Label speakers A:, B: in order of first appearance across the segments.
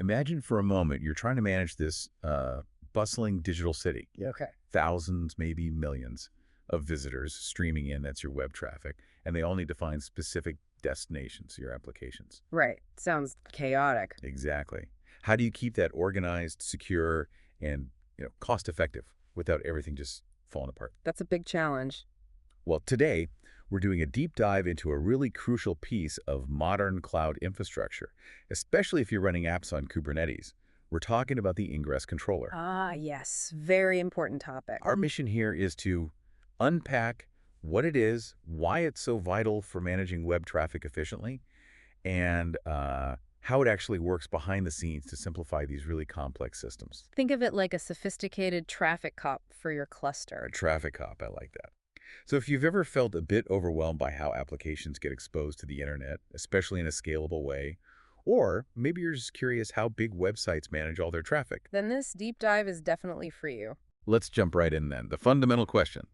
A: Imagine for a moment you're trying to manage this bustling digital city.
B: Yeah, okay.
A: Thousands, maybe millions of visitors streaming in. That's your web traffic. And they all need to find specific destinations, your applications.
B: Right. Sounds chaotic.
A: Exactly. How do you keep that organized, secure, and cost-effective without everything just falling apart?
B: That's a big challenge.
A: Well, today, we're doing a deep dive into a really crucial piece of modern cloud infrastructure, especially if you're running apps on Kubernetes. We're talking about the Ingress Controller.
B: Ah, yes. Very important topic.
A: Our mission here is to unpack what it is, why it's so vital for managing web traffic efficiently, and how it actually works behind the scenes to simplify these really complex systems.
B: Think of it like a sophisticated traffic cop for your cluster.
A: A traffic cop, I like that. So if you've ever felt a bit overwhelmed by how applications get exposed to the internet, especially in a scalable way, or maybe you're just curious how big websites manage all their traffic,
B: Then this deep dive is definitely for you.
A: let's jump right in then. The fundamental question: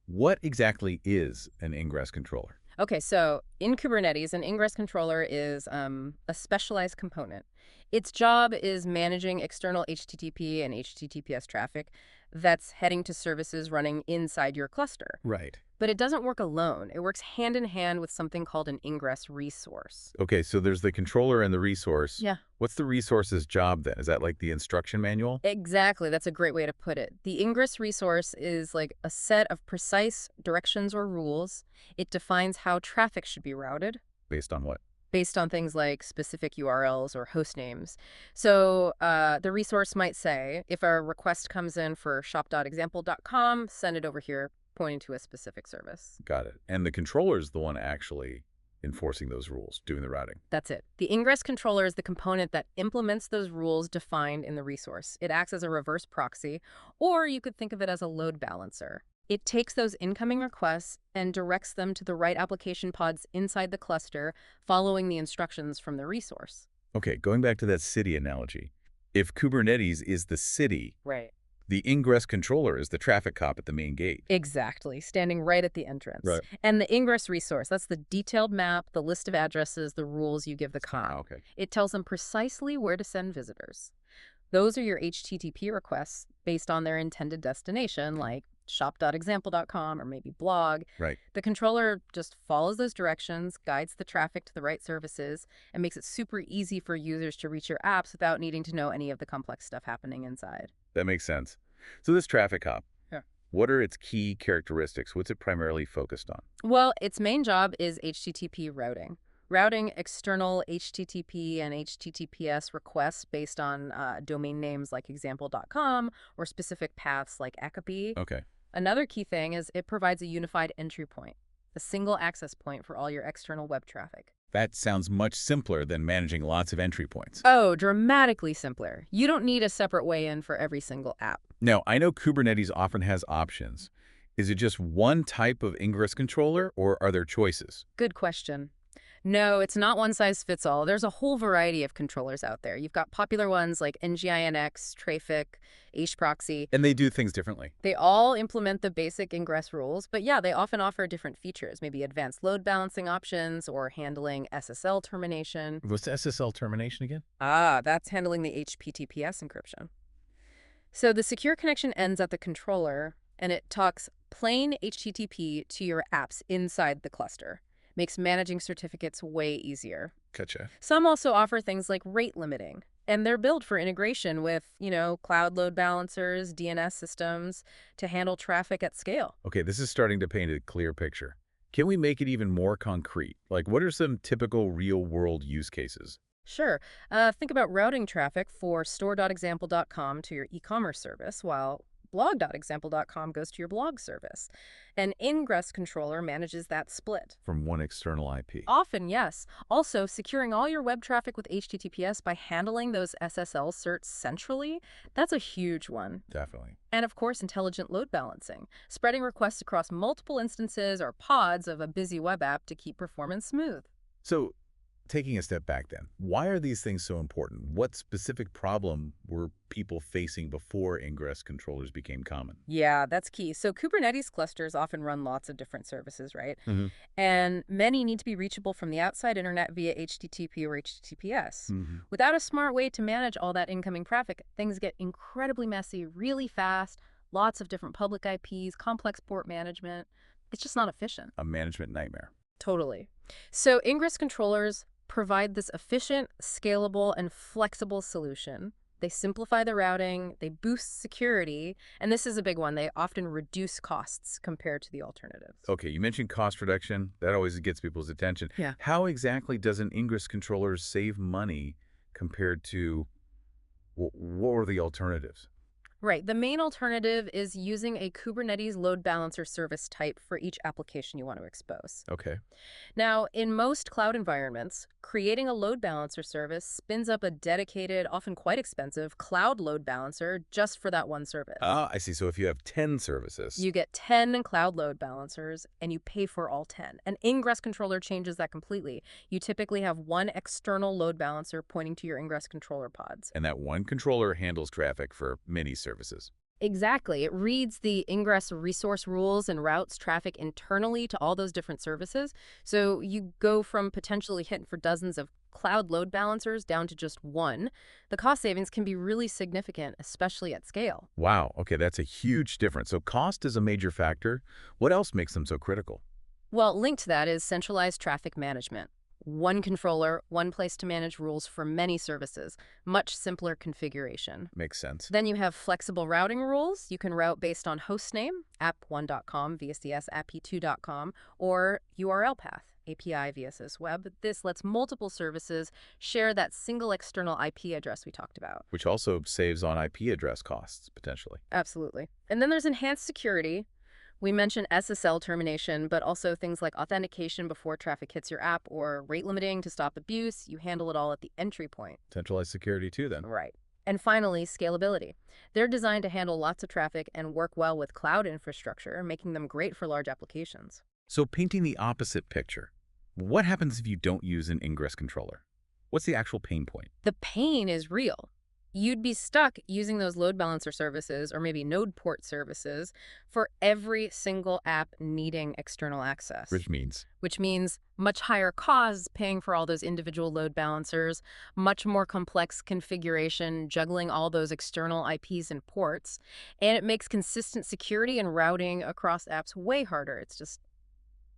A: what exactly is an Ingress controller?
B: Okay, so in Kubernetes, an Ingress controller is a specialized component. Its job is managing external HTTP and HTTPS traffic that's heading to services running inside your cluster.
A: Right.
B: But it doesn't work alone. It works hand in hand with something called an Ingress resource.
A: Okay, so there's the controller and the resource.
B: Yeah.
A: What's the resource's job then? Is that like the instruction manual?
B: Exactly. That's a great way to put it. The Ingress resource is like a set of precise directions or rules. It defines how traffic should be routed
A: Based on what?
B: based on things like specific URLs or host names. So the resource might say, if a request comes in for shop.example.com, send it over here, pointing to a specific service.
A: Got it. And the controller is the one actually enforcing those rules, doing the routing.
B: That's it. The Ingress controller is the component that implements those rules defined in the resource. It acts as a reverse proxy, or you could think of it as a load balancer. It takes those incoming requests and directs them to the right application pods inside the cluster, following the instructions from the resource.
A: Okay, going back to that city analogy, if Kubernetes is the city,
B: Right.
A: the Ingress controller is the traffic cop at the main gate.
B: Exactly, standing right at the entrance.
A: Right.
B: And the Ingress resource, that's the detailed map, the list of addresses, the rules you give the cop.
A: Ah, okay.
B: It tells them precisely where to send visitors. Those are your HTTP requests based on their intended destination, like shop.example.com or maybe blog.
A: Right.
B: The controller just follows those directions, guides the traffic to the right services, and makes it super easy for users to reach your apps without needing to know any of the complex stuff happening inside.
A: That makes sense. So this traffic cop,
B: Yeah.
A: what are its key characteristics? What's it primarily focused on?
B: Well, its main job is HTTP routing. Routing external HTTP and HTTPS requests based on domain names like example.com or specific paths like Akapi.
A: Okay.
B: Another key thing is it provides a unified entry point, a single access point for all your external web traffic.
A: That sounds much simpler than managing lots of entry points.
B: Oh, dramatically simpler. You don't need a separate way in for every single app.
A: Now, I know Kubernetes often has options. Is it just one type of Ingress controller, or are there choices?
B: Good question. No, it's not one size fits all. There's a whole variety of controllers out there. You've got popular ones like NGINX, Traefik, HProxy.
A: And they do things differently.
B: They all implement the basic Ingress rules, but yeah, they often offer different features, maybe advanced load balancing options or handling SSL termination.
A: What's SSL termination again?
B: Ah, that's handling the HTTPS encryption. So the secure connection ends at the controller, and it talks plain HTTP to your apps inside the cluster. Makes managing certificates way easier.
A: Gotcha.
B: Some also offer things like rate limiting, and they're built for integration with, cloud load balancers, DNS systems to handle traffic at scale.
A: Okay, this is starting to paint a clear picture. Can we make it even more concrete? Like, what are some typical real-world use cases?
B: Sure. Think about routing traffic for store.example.com to your e-commerce service, while blog.example.com goes to your blog service. An Ingress controller manages that split.
A: From one external IP.
B: Often, yes. Also, securing all your web traffic with HTTPS by handling those SSL certs centrally, that's a huge one.
A: Definitely.
B: And of course, intelligent load balancing, spreading requests across multiple instances or pods of a busy web app to keep performance smooth.
A: So, taking a step back then, why are these things so important? What specific problem were people facing before Ingress controllers became common?
B: Yeah, that's key. So Kubernetes clusters often run lots of different services, right?
A: Hmm.
B: And many need to be reachable from the outside internet via HTTP or HTTPS.
A: Hmm.
B: Without a smart way to manage all that incoming traffic, things get incredibly messy really fast, lots of different public IPs, complex port management. It's just not efficient.
A: A management nightmare.
B: Totally. So Ingress controllers provide this efficient, scalable, and flexible solution. They simplify the routing, they boost security, and this is a big one. They often reduce costs compared to the alternatives.
A: Okay, you mentioned cost reduction. That always gets people's attention.
B: Yeah.
A: How exactly does an Ingress controller save money compared to what were the alternatives?
B: Right. The main alternative is using a Kubernetes load balancer service type for each application you want to expose.
A: Okay.
B: Now, in most cloud environments, creating a load balancer service spins up a dedicated, often quite expensive, cloud load balancer just for that one service.
A: Ah, I see. So if you have 10 services.
B: You get 10 cloud load balancers, and you pay for all 10. An Ingress controller changes that completely. You typically have one external load balancer pointing to your Ingress controller pods.
A: And that one controller handles traffic for many services.
B: Exactly. It reads the Ingress resource rules and routes traffic internally to all those different services. So you go from potentially hitting for dozens of cloud load balancers down to just one. The cost savings can be really significant, especially at scale.
A: Wow. Okay, that's a huge difference. So cost is a major factor. What else makes them so critical?
B: Well, linked to that is centralized traffic management. One controller, one place to manage rules for many services. Much simpler configuration.
A: Makes sense.
B: Then you have flexible routing rules. You can route based on hostname, app1.com, VSDS, app2.com, or URL path, API, VSS Web. This lets multiple services share that single external IP address we talked about.
A: Which also saves on IP address costs, potentially.
B: Absolutely. And then there's enhanced security. We mentioned SSL termination, but also things like authentication before traffic hits your app or rate limiting to stop abuse. You handle it all at the entry point.
A: Centralized security too, then.
B: Right. And finally, scalability. They're designed to handle lots of traffic and work well with cloud infrastructure, making them great for large applications.
A: So painting the opposite picture, what happens if you don't use an Ingress controller? What's the actual pain point?
B: The pain is real. You'd be stuck using those load balancer services or maybe NodePort services for every single app needing external access.
A: Which
B: means much higher costs paying for all those individual load balancers, much more complex configuration, juggling all those external IPs and ports, and it makes consistent security and routing across apps way harder. It's just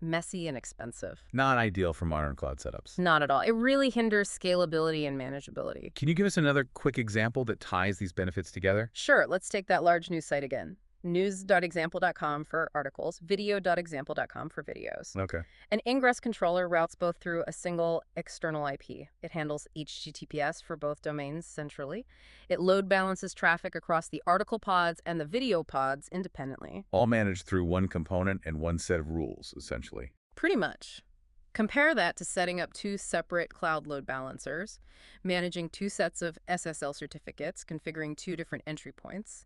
B: messy and expensive.
A: not ideal for modern cloud setups.
B: Not at all. It really hinders scalability and manageability.
A: Can you give us another quick example that ties these benefits together?
B: Sure, let's take that large news site again. News.example.com for articles, video.example.com for videos.
A: Okay.
B: An Ingress controller routes both through a single external IP. It handles HTTPS for both domains centrally. It load balances traffic across the article pods and the video pods independently.
A: All managed through one component and one set of rules, essentially.
B: Pretty much. Compare that to setting up two separate cloud load balancers, managing two sets of SSL certificates, configuring two different entry points.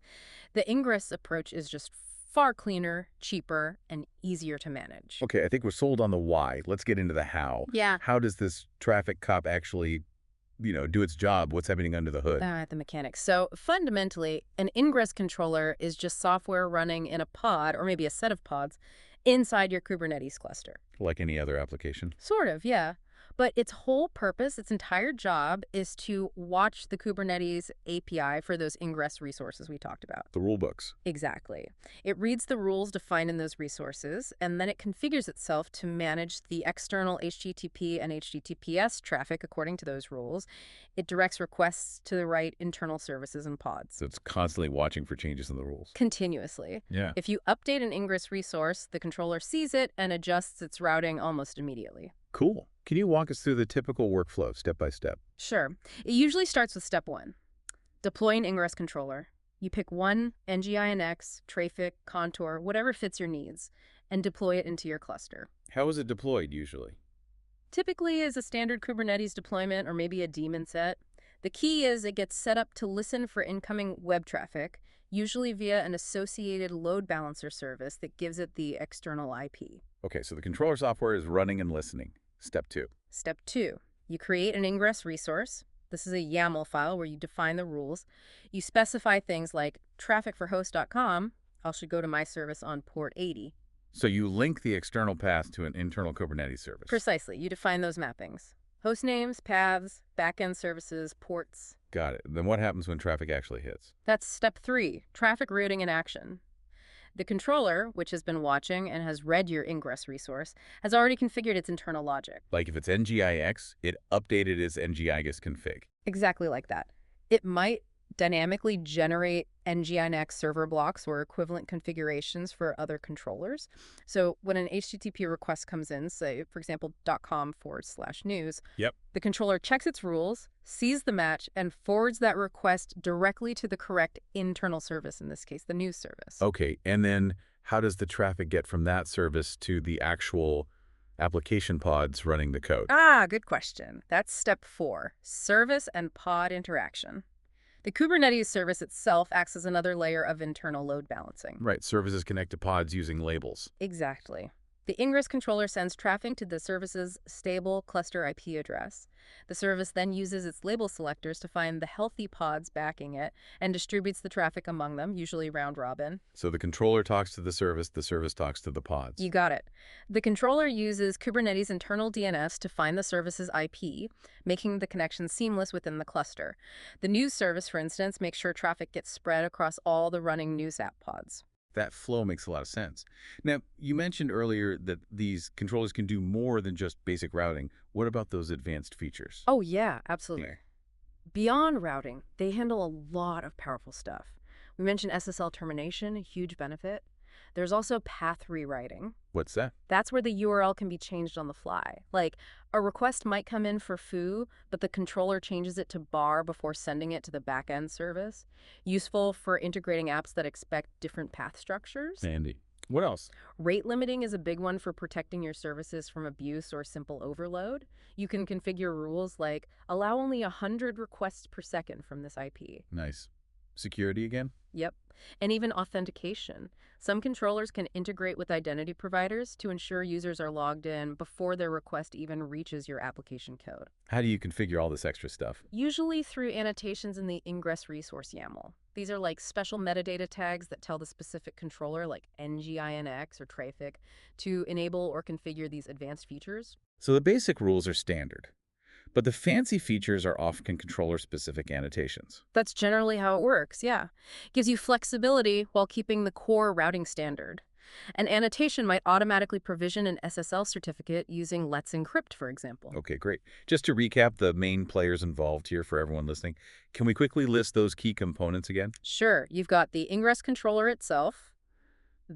B: The Ingress approach is just far cleaner, cheaper, and easier to manage.
A: Okay, I think we're sold on the why. Let's get into the how.
B: Yeah.
A: How does this traffic cop actually, do its job? What's happening under the hood?
B: The mechanics. So fundamentally, an Ingress controller is just software running in a pod, or maybe a set of pods, inside your Kubernetes cluster.
A: Like any other application?
B: Sort of, yeah. But its whole purpose, its entire job, is to watch the Kubernetes API for those Ingress resources we talked about.
A: The rule books.
B: Exactly. It reads the rules defined in those resources, and then it configures itself to manage the external HTTP and HTTPS traffic according to those rules. It directs requests to the right internal services and pods.
A: So it's constantly watching for changes in the rules.
B: Continuously.
A: Yeah.
B: If you update an Ingress resource, the controller sees it and adjusts its routing almost immediately.
A: Cool. Can you walk us through the typical workflow step by step?
B: Sure. It usually starts with step 1. Deploy an Ingress controller. You pick one NGINX, Trafic, Contour, whatever fits your needs, and deploy it into your cluster.
A: How is it deployed usually?
B: Typically as a standard Kubernetes deployment or maybe a daemon set. The key is it gets set up to listen for incoming web traffic, usually via an associated load balancer service that gives it the external IP.
A: Okay, so the controller software is running and listening. Step 2.
B: Step 2. You create an Ingress resource. This is a YAML file where you define the rules. You specify things like traffic for host.com. I should go to my service on port 80.
A: So you link the external path to an internal Kubernetes service.
B: Precisely. You define those mappings. Host names, paths, backend services, ports.
A: Got it. Then what happens when traffic actually hits?
B: That's step 3, traffic routing in action. The controller, which has been watching and has read your Ingress resource, has already configured its internal logic.
A: Like if it's NGINX, it updated its NGINX config.
B: Exactly like that. It might dynamically generate NGINX server blocks or equivalent configurations for other controllers. So when an HTTP request comes in, say, for example, .com/news,
A: Yep.
B: the controller checks its rules, sees the match, and forwards that request directly to the correct internal service, in this case, the news service.
A: Okay, and then how does the traffic get from that service to the actual application pods running the code?
B: Good question. That's step 4, service and pod interaction. The Kubernetes service itself acts as another layer of internal load balancing.
A: Right, services connect to pods using labels.
B: Exactly. The Ingress controller sends traffic to the service's stable cluster IP address. The service then uses its label selectors to find the healthy pods backing it and distributes the traffic among them, usually round robin.
A: So the controller talks to the service talks to the pods.
B: You got it. The controller uses Kubernetes internal DNS to find the service's IP, making the connection seamless within the cluster. The news service, for instance, makes sure traffic gets spread across all the running news app pods.
A: That flow makes a lot of sense. Now, you mentioned earlier that these controllers can do more than just basic routing. What about those advanced features?
B: Oh, yeah, absolutely. Beyond routing, they handle a lot of powerful stuff. We mentioned SSL termination, a huge benefit. There's also path rewriting.
A: What's that?
B: That's where the URL can be changed on the fly. Like, a request might come in for foo, but the controller changes it to bar before sending it to the backend service. Useful for integrating apps that expect different path structures.
A: Handy. What else?
B: Rate limiting is a big one for protecting your services from abuse or simple overload. You can configure rules like allow only 100 requests per second from this IP.
A: Nice. Security again?
B: Yep. And even authentication. Some controllers can integrate with identity providers to ensure users are logged in before their request even reaches your application code.
A: How do you configure all this extra stuff?
B: Usually through annotations in the Ingress resource YAML. These are like special metadata tags that tell the specific controller, like NGINX or Trafic, to enable or configure these advanced features.
A: So the basic rules are standard, but the fancy features are often controller-specific annotations.
B: That's generally how it works, yeah. Gives you flexibility while keeping the core routing standard. An annotation might automatically provision an SSL certificate using Let's Encrypt, for example.
A: Okay, great. Just to recap the main players involved here for everyone listening, can we quickly list those key components again?
B: Sure. You've got the Ingress controller itself,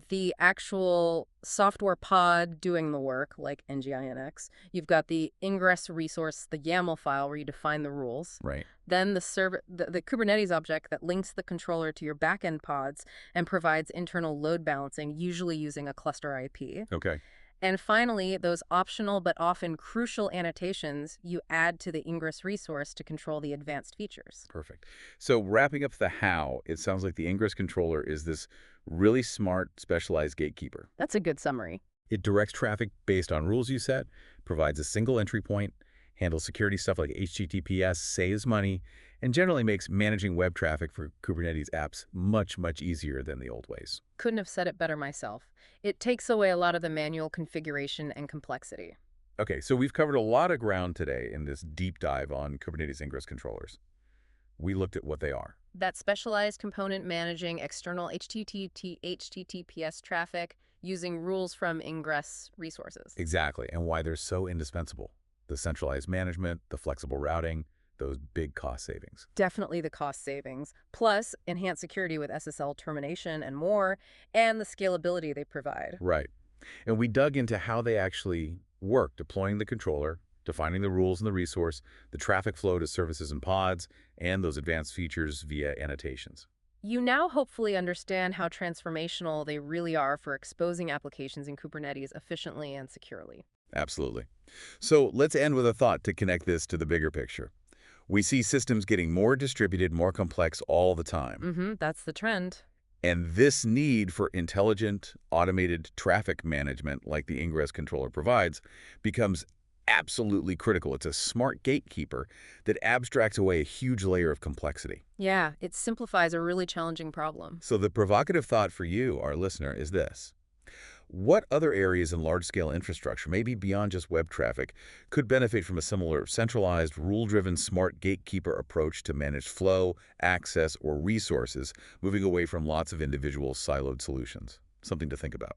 B: the actual software pod doing the work, like NGINX. You've got the Ingress resource, the YAML file where you define the rules.
A: Right.
B: Then the Kubernetes object that links the controller to your backend pods and provides internal load balancing, usually using a cluster IP.
A: Okay.
B: And finally, those optional but often crucial annotations you add to the Ingress resource to control the advanced features.
A: Perfect. So wrapping up the how, it sounds like the Ingress controller is this really smart, specialized gatekeeper.
B: That's a good summary.
A: It directs traffic based on rules you set, provides a single entry point, handles security stuff like HTTPS, saves money, and generally makes managing web traffic for Kubernetes apps much, much easier than the old ways.
B: Couldn't have said it better myself. It takes away a lot of the manual configuration and complexity.
A: Okay, so we've covered a lot of ground today in this deep dive on Kubernetes Ingress controllers. We looked at what they are.
B: That specialized component managing external HTTPS traffic using rules from Ingress resources.
A: Exactly, and why they're so indispensable. The centralized management, the flexible routing, those big cost savings.
B: Definitely the cost savings, plus enhanced security with SSL termination and more, and the scalability they provide.
A: Right. And we dug into how they actually work, deploying the controller, defining the rules in the resource, the traffic flow to services and pods, and those advanced features via annotations.
B: You now hopefully understand how transformational they really are for exposing applications in Kubernetes efficiently and securely.
A: Absolutely. So let's end with a thought to connect this to the bigger picture. We see systems getting more distributed, more complex all the time.
B: That's the trend.
A: And this need for intelligent, automated traffic management like the Ingress controller provides becomes absolutely critical. It's a smart gatekeeper that abstracts away a huge layer of complexity.
B: Yeah, it simplifies a really challenging problem.
A: So the provocative thought for you, our listener, is this. What other areas in large-scale infrastructure, maybe beyond just web traffic, could benefit from a similar centralized, rule-driven, smart gatekeeper approach to manage flow, access, or resources, moving away from lots of individual siloed solutions? Something to think about.